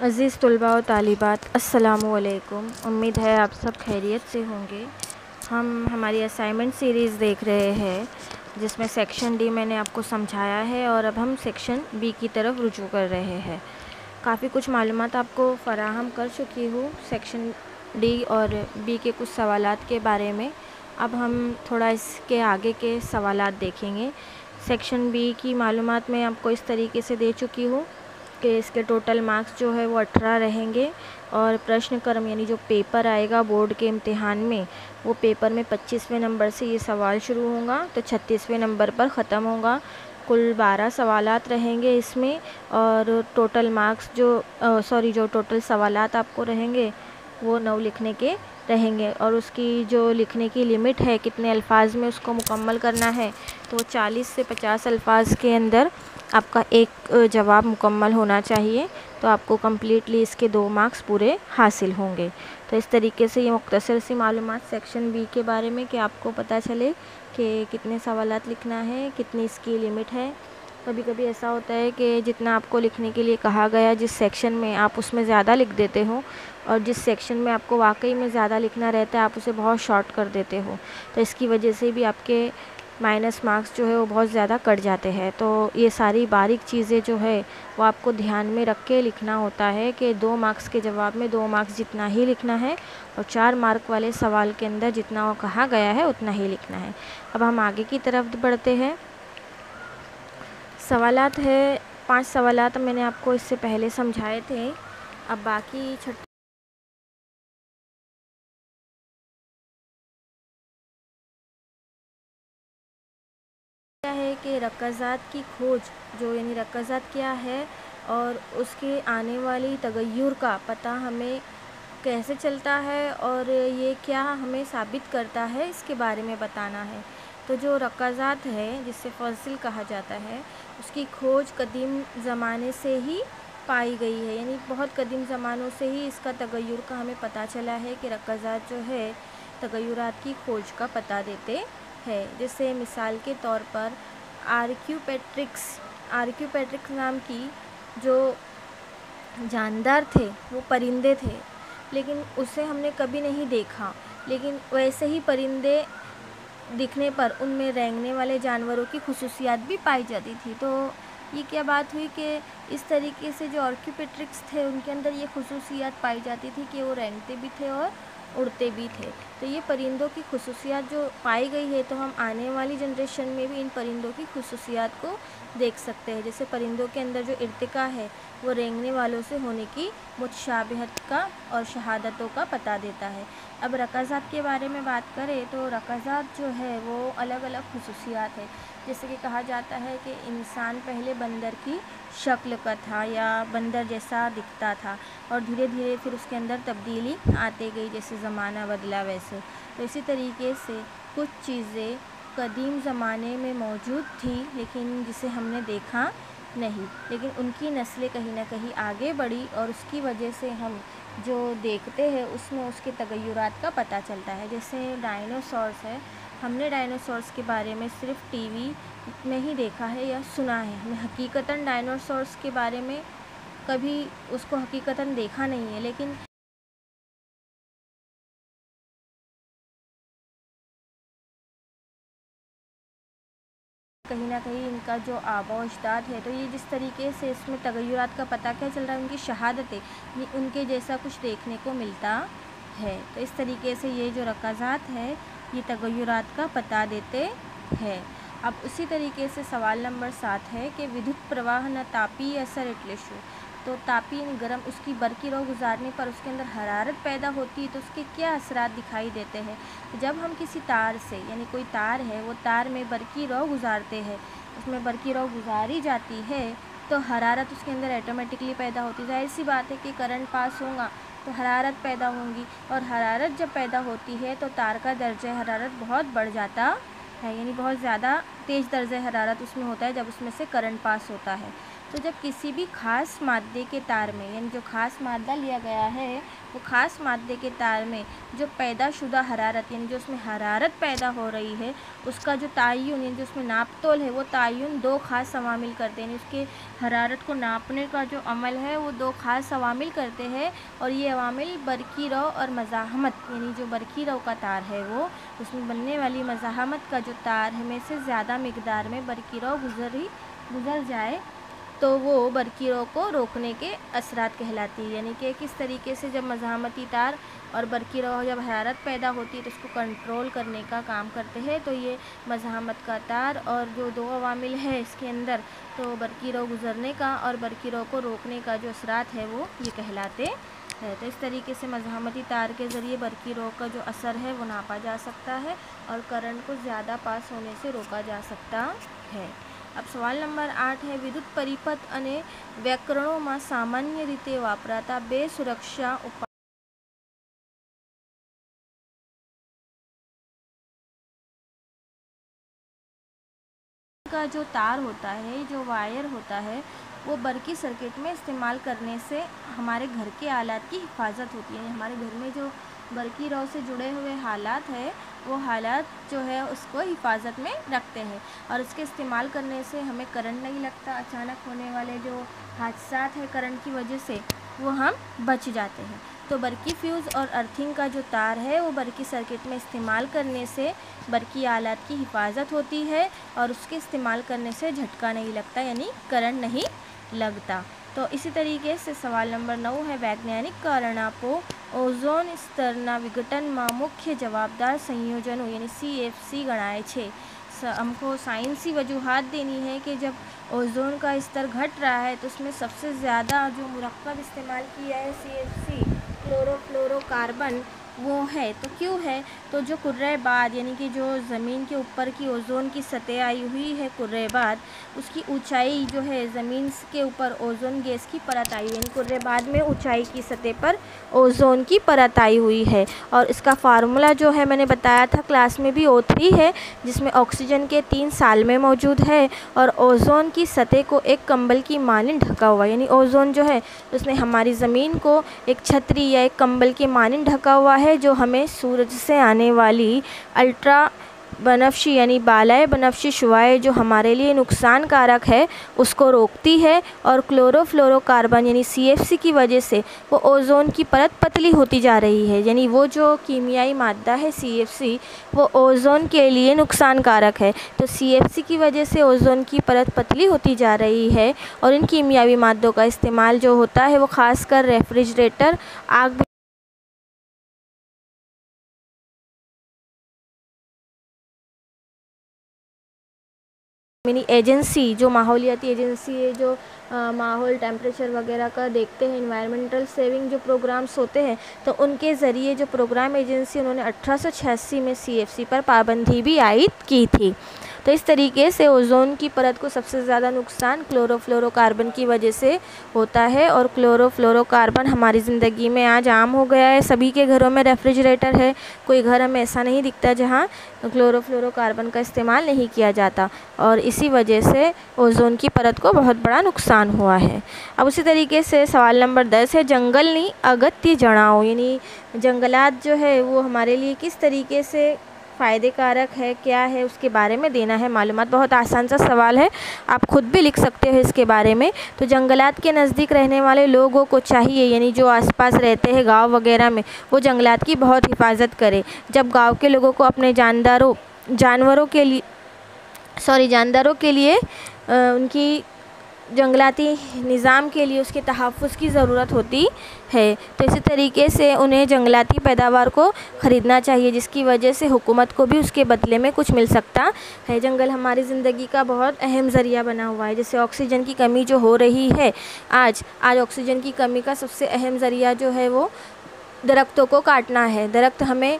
अज़ीज़ तलबा व तालिबात, अस्सलामु अलैकुम। उम्मीद है आप सब खैरियत से होंगे। हम हमारी असाइनमेंट सीरीज़ देख रहे हैं जिसमें सेक्शन डी मैंने आपको समझाया है और अब हम सेक्शन बी की तरफ रुजू कर रहे हैं। काफ़ी कुछ मालूमात आपको फ़राहम कर चुकी हूँ सेक्शन डी और बी के कुछ सवालात के बारे में। अब हम थोड़ा इसके आगे के सवालात देखेंगे। सेक्शन बी की मालूमात मैं आपको इस तरीके से दे चुकी हूँ कि इसके टोटल मार्क्स जो है वो 18 रहेंगे और प्रश्न क्रम यानी जो पेपर आएगा बोर्ड के इम्तिहान में, वो पेपर में 25वें नंबर से ये सवाल शुरू होगा तो 36वें नंबर पर ख़त्म होगा। कुल 12 सवालात रहेंगे इसमें और टोटल मार्क्स जो टोटल सवालात आपको रहेंगे वो 9 लिखने के रहेंगे और उसकी जो लिखने की लिमिट है कितने अल्फाज में उसको मुकम्मल करना है, तो 40 से 50 अल्फाज के अंदर आपका एक जवाब मुकम्मल होना चाहिए, तो आपको कम्प्लीटली इसके 2 मार्क्स पूरे हासिल होंगे। तो इस तरीके से ये मुख्तसर सी मालूमात सेक्शन बी के बारे में कि आपको पता चले कि कितने सवालात लिखना है, कितनी इसकी लिमिट है। कभी कभी ऐसा होता है कि जितना आपको लिखने के लिए कहा गया जिस सेक्शन में, आप उसमें ज़्यादा लिख देते हो और जिस सेक्शन में आपको वाकई में ज़्यादा लिखना रहता है आप उसे बहुत शॉर्ट कर देते हो, तो इसकी वजह से भी आपके माइनस मार्क्स जो है वो बहुत ज़्यादा कट जाते हैं। तो ये सारी बारीक चीज़ें जो है वो आपको ध्यान में रख के लिखना होता है कि 2 मार्क्स के जवाब में 2 मार्क्स जितना ही लिखना है और 4 मार्क वाले सवाल के अंदर जितना वो कहा गया है उतना ही लिखना है। अब हम आगे की तरफ बढ़ते हैं। सवालात है 5 सवालात मैंने आपको इससे पहले समझाए थे। अब बाकी क्या है कि रकाज़ात की खोज जो यानी रकाज़ात क्या है और उसके आने वाली तगय्युर का पता हमें कैसे चलता है और ये क्या हमें साबित करता है, इसके बारे में बताना है। तो जो रकाज़ात है जिससे फॉसिल कहा जाता है, उसकी खोज कदीम ज़माने से ही पाई गई है, यानी बहुत कदीम ज़मानों से ही इसका तगय्युर का हमें पता चला है कि रकाज़ात जो है तगय्युरात की खोज का पता देते है। जैसे मिसाल के तौर पर आर्क्यूपेट्रिक्स नाम की जो जानदार थे, वो परिंदे थे, लेकिन उसे हमने कभी नहीं देखा, लेकिन वैसे ही परिंदे दिखने पर उनमें रेंगने वाले जानवरों की खुसूसियात भी पाई जाती थी। तो ये क्या बात हुई कि इस तरीके से जो आर्क्यूपेट्रिक्स थे उनके अंदर ये खुसूसियात पाई जाती थी कि वो रेंगते भी थे और उड़ते भी थे। तो ये परिंदों की खुसूसियात जो पाई गई है, तो हम आने वाली जनरेशन में भी इन परिंदों की खुसूसियात को देख सकते हैं। जैसे परिंदों के अंदर जो इर्तिका है वो रेंगने वालों से होने की मुतशाबिहत का और शहादतों का पता देता है। अब रकाज़ात के बारे में बात करें तो रकाज़ात जो है वो अलग अलग खुसूसियात है। जैसे कि कहा जाता है कि इंसान पहले बंदर की शक्ल का था या बंदर जैसा दिखता था और धीरे धीरे फिर उसके अंदर तब्दीली आते गई, जैसे ज़माना बदला वैसे। तो इसी तरीके से कुछ चीज़ें कदीम ज़माने में मौजूद थी लेकिन जिसे हमने देखा नहीं, लेकिन उनकी नस्लें कहीं ना कहीं आगे बढ़ी और उसकी वजह से हम जो देखते हैं उसमें उसके तगय्युरात का पता चलता है। जैसे डायनासोर्स है, हमने डायनासोर्स के बारे में सिर्फ टीवी में ही देखा है या सुना है, हमने हकीकतन डायनासोर्स के बारे में कभी उसको हकीकतन देखा नहीं है, लेकिन कहीं ना कहीं इनका जो आबा अजदाद है, तो ये जिस तरीके से इसमें तगय्युरात का पता क्या चल रहा है, उनकी शहादतें उनके जैसा कुछ देखने को मिलता है। तो इस तरीके से ये जो रकाज़ात है ये तगय्युरात का पता देते हैं। अब उसी तरीके से सवाल नंबर 7 है कि विद्युत प्रवाह न तापी असर एटले शू। तो तापी यानी गर्म, उसकी बरकी रौ गुजारने पर उसके अंदर हरारत पैदा होती है, तो उसके क्या असरात दिखाई देते हैं। जब हम किसी तार से यानी कोई तार है, वो तार में बरकी रौ गुजारते हैं, उसमें बरकी रौ गुजारी जाती है तो हरारत उसके अंदर ऑटोमेटिकली पैदा होती है। जाहिर सी बात है कि करंट पास होगा तो हरारत पैदा होंगी और हरारत जब पैदा होती है तो तार का दर्जा हरारत बहुत बढ़ जाता है, यानी बहुत ज़्यादा तेज़ दर्जा हरारत उसमें होता है जब उसमें से करंट पास होता है। तो जब किसी भी ख़ास मादे के तार में, यानी जो ख़ास मादा लिया गया है वो ख़ास मादे के तार में जो पैदाशुदा हरारत, यानी जो उसमें हरारत पैदा हो रही है, उसका जो तायुन, यानी जो उसमें नापतोल है, वो तायुन दो ख़ास अवामिल करते हैं। यानी उसके हरारत को नापने का जो अमल है वो दो ख़ास अवामिल करते हैं, और ये अवामिल बरक़ी रौ और मज़ाहमत, यानी जो बरक़ी रौ का तार है वो उसमें बनने वाली मज़ाहमत का जो तार है में से ज़्यादा मिक़दार में बरक़ी रौ गुज़र जाए तो वो बरक़ी रौ को रोकने के असरात कहलाती है। यानी कि किस तरीके से जब मज़ाहमती तार और बरक़ी रौ जब हरारत पैदा होती है तो उसको कंट्रोल करने का काम करते हैं। तो ये मज़ाहमत का तार और जो दो अवामिल है इसके अंदर, तो बरक़ी रौ गुज़रने का और बरक़ी रौ को रोकने का जो असरात है वो ये कहलाते है। तो इस तरीके से मज़ाहमती तार के ज़रिए बरक़ी रौ का जो असर है वो नापा जा सकता है और करंट को ज़्यादा पास होने से रोका जा सकता है। अब सवाल नंबर 8 है, विद्युत परिपथ અને વ્યાકરણોમાં સામાન્ય રીતે વાપરાતા બે સુરક્ષા ઉપાય का जो तार होता है, जो वायर होता है, वो बरक़ी सर्किट में इस्तेमाल करने से हमारे घर के आलात की हिफाजत होती है। हमारे घर में जो बरक़ी रौ से जुड़े हुए हालात है वो हालात जो है उसको हिफाजत में रखते हैं, और इसके इस्तेमाल करने से हमें करंट नहीं लगता। अचानक होने वाले जो हादसात है करंट की वजह से वो हम बच जाते हैं। तो बरक़ी फ्यूज़ और अर्थिंग का जो तार है वो बरक़ी सर्किट में इस्तेमाल करने से बरक़ी आलात की हिफाजत होती है और उसके इस्तेमाल करने से झटका नहीं लगता, यानी करंट नहीं लगता। तो इसी तरीके से सवाल नंबर 9 है, वैज्ञानिक कारण आपो ओज़ोन સ્તરના વિઘટનમાં મુખ્ય જવાબદાર संयोजनों यानी CFC गणाए छे। हमको साइंसी वजूहात देनी है कि जब ओज़ोन का स्तर घट रहा है तो उसमें सबसे ज़्यादा जो मुरक्कब इस्तेमाल किया है CFC क्लोरोफ्लोरोकार्बन वो है। तो क्यों है? तो जो कुर्रे बाद, यानी कि जो ज़मीन के ऊपर की ओज़ोन की सतह आई हुई है कुर्रे बाद, उसकी ऊंचाई जो है ज़मीन के ऊपर ओज़ोन गैस की परत आई हुई है, यानी कुर्रे बाद में ऊंचाई की सतह पर ओज़ोन की परत आई हुई है। और इसका फार्मूला जो है मैंने बताया था क्लास में भी O3 है, जिसमें ऑक्सीजन के 3 साल में मौजूद है और ओज़ोन की सतह को एक कंबल की मानिंद ढका हुआ, यानी ओज़ोन जो है उसने हमारी ज़मीन को एक छतरी या एक कंबल के मानिंद ढका हुआ है, जो हमें सूरज से आने वाली अल्ट्रा बनफशी यानी बालाए बनफशी शुआएं जो हमारे लिए नुकसान कारक है उसको रोकती है। और क्लोरोफ्लोरोकार्बन यानी CFC की वजह से वो ओज़ोन की परत पतली होती जा रही है, यानी वो जो कीमियाई मादा है CFC वो ओज़ोन के लिए नुकसान कारक है। तो CFC की वजह से ओज़ोन की परत पतली होती जा रही है और इन कीमियावी मादों का इस्तेमाल जो होता है वो ख़ासकर रेफ्रिजरेटर, आग मिनी एजेंसी, जो माहौलियाती एजेंसी है, जो माहौल टेम्परेचर वगैरह का देखते हैं, इन्वायरमेंटल सेविंग जो प्रोग्राम्स होते हैं, तो उनके ज़रिए जो प्रोग्राम एजेंसी उन्होंने 1886 में CFC पर पाबंदी भी आयद की थी। तो इस तरीके से ओज़ोन की परत को सबसे ज़्यादा नुकसान क्लोरोफ्लोरोकार्बन की वजह से होता है। और क्लोरोफ्लोरोकार्बन हमारी ज़िंदगी में आज आम हो गया है, सभी के घरों में रेफ्रिजरेटर है, कोई घर हमें ऐसा नहीं दिखता जहाँ क्लोरोफ्लोरोकार्बन का इस्तेमाल नहीं किया जाता, और इसी वजह से ओज़ोन की परत को बहुत बड़ा नुकसान हुआ है। अब उसी तरीके से सवाल नंबर 10 है, जंगलनी अगत्य जणाओ, यानी जंगलात जो है वो हमारे लिए किस तरीके से फ़ायदे कारक है, क्या है, उसके बारे में देना है मालूमात। बहुत आसान सा सवाल है, आप खुद भी लिख सकते हो इसके बारे में। तो जंगलात के नज़दीक रहने वाले लोगों को चाहिए, यानी जो आसपास रहते हैं गांव वगैरह में, वो जंगलात की बहुत हिफाजत करें। जब गांव के लोगों को अपने जानवरों के लिए उनकी जंगलाती निज़ाम के लिए उसके तहफ़्फ़ुज़ की ज़रूरत होती है, तो इसी तरीके से उन्हें जंगलाती पैदावार को ख़रीदना चाहिए, जिसकी वजह से हुकूमत को भी उसके बदले में कुछ मिल सकता है। जंगल हमारी ज़िंदगी का बहुत अहम ज़रिया बना हुआ है। जैसे ऑक्सीजन की कमी जो हो रही है आज ऑक्सीजन की कमी का सबसे अहम ज़रिया जो है वो दरख्तों को काटना है। दरख्त हमें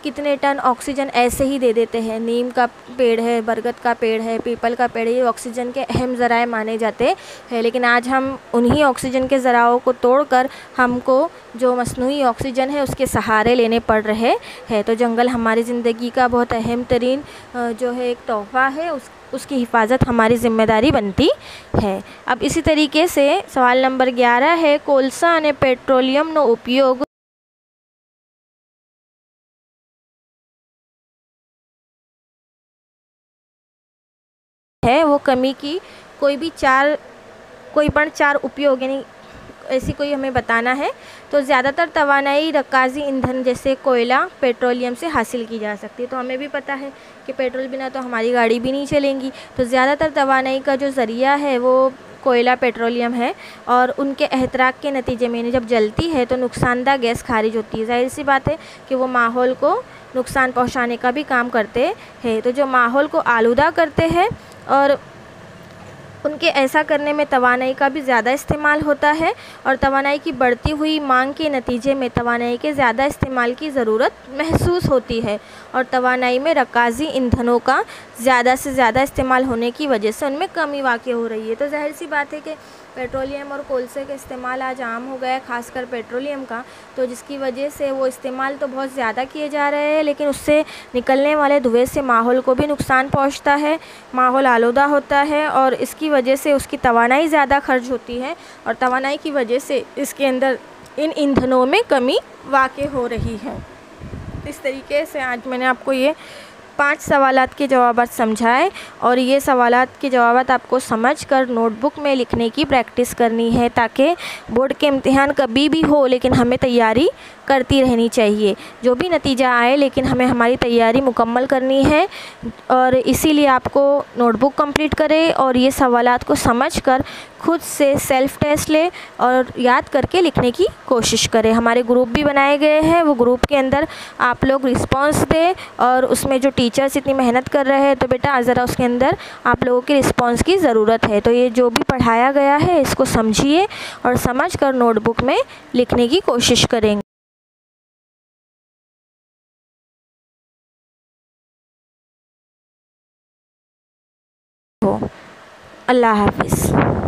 कितने टन ऑक्सीजन ऐसे ही दे देते हैं। नीम का पेड़ है, बरगद का पेड़ है, पीपल का पेड़ है, ये ऑक्सीजन के अहम ज़राए माने जाते हैं, लेकिन आज हम उन्हीं ऑक्सीजन के ज़राओं को तोड़कर हमको जो मसनूई ऑक्सीजन है उसके सहारे लेने पड़ रहे हैं। तो जंगल हमारी ज़िंदगी का बहुत अहम तरीन जो है एक तोहफ़ा है, उसकी हिफाजत हमारी ज़िम्मेदारी बनती है। अब इसी तरीके से सवाल नंबर 11 है, कोलसा અને पेट्रोलियमનો उपयोग है वो कमी की कोई पण चार उपयोग यानी ऐसी कोई हमें बताना है। तो ज़्यादातर तवानाई रकाजी ईंधन जैसे कोयला पेट्रोलियम से हासिल की जा सकती है। तो हमें भी पता है कि पेट्रोल बिना तो हमारी गाड़ी भी नहीं चलेंगी। तो ज़्यादातर तवानाई का जो ज़रिया है वो कोयला पेट्रोलियम है और उनके एहतराक के नतीजे में जब जलती है तो नुकसानदा गैस खारिज होती है। ज़ाहिर सी बात है कि वो माहौल को नुकसान पहुंचाने का भी काम करते हैं। तो जो माहौल को आलूदा करते हैं और उनके ऐसा करने में तवानाई का भी ज़्यादा इस्तेमाल होता है और तवानाई की बढ़ती हुई मांग के नतीजे में तवानाई के ज़्यादा इस्तेमाल की ज़रूरत महसूस होती है और तवानाई में रकाजी ईंधनों का ज़्यादा से ज़्यादा इस्तेमाल होने की वजह से उनमें कमी वाक़ई हो रही है। तो ज़ाहिर सी बात है कि पेट्रोलियम और कोलसे का इस्तेमाल आज आम हो गया है, ख़ासकर पेट्रोलियम का। तो जिसकी वजह से वो इस्तेमाल तो बहुत ज़्यादा किए जा रहे हैं, लेकिन उससे निकलने वाले धुएँ से माहौल को भी नुकसान पहुंचता है, माहौल आलूदा होता है और इसकी वजह से उसकी तवानाई ज़्यादा खर्च होती है और तवानाई की वजह से इसके अंदर इन ईंधनों में कमी वाक़ई हो रही है। इस तरीके से आज मैंने आपको ये 5 सवालात के जवाबात समझाए और ये सवालात के जवाबात आपको समझकर नोटबुक में लिखने की प्रैक्टिस करनी है ताकि बोर्ड के इम्तिहान कभी भी हो लेकिन हमें तैयारी करती रहनी चाहिए। जो भी नतीजा आए लेकिन हमें हमारी तैयारी मुकम्मल करनी है और इसीलिए आपको नोटबुक कंप्लीट करें और ये सवालात को समझकर खुद से सेल्फ़ टेस्ट ले और याद करके लिखने की कोशिश करें। हमारे ग्रुप भी बनाए गए हैं, वो ग्रुप के अंदर आप लोग रिस्पांस दें और उसमें जो टीचर्स इतनी मेहनत कर रहे हैं तो बेटा ज़रा उसके अंदर आप लोगों के रिस्पांस की ज़रूरत है। तो ये जो भी पढ़ाया गया है इसको समझिए और समझकर नोटबुक में लिखने की कोशिश करेंगे। अल्लाह हाफ़िज़।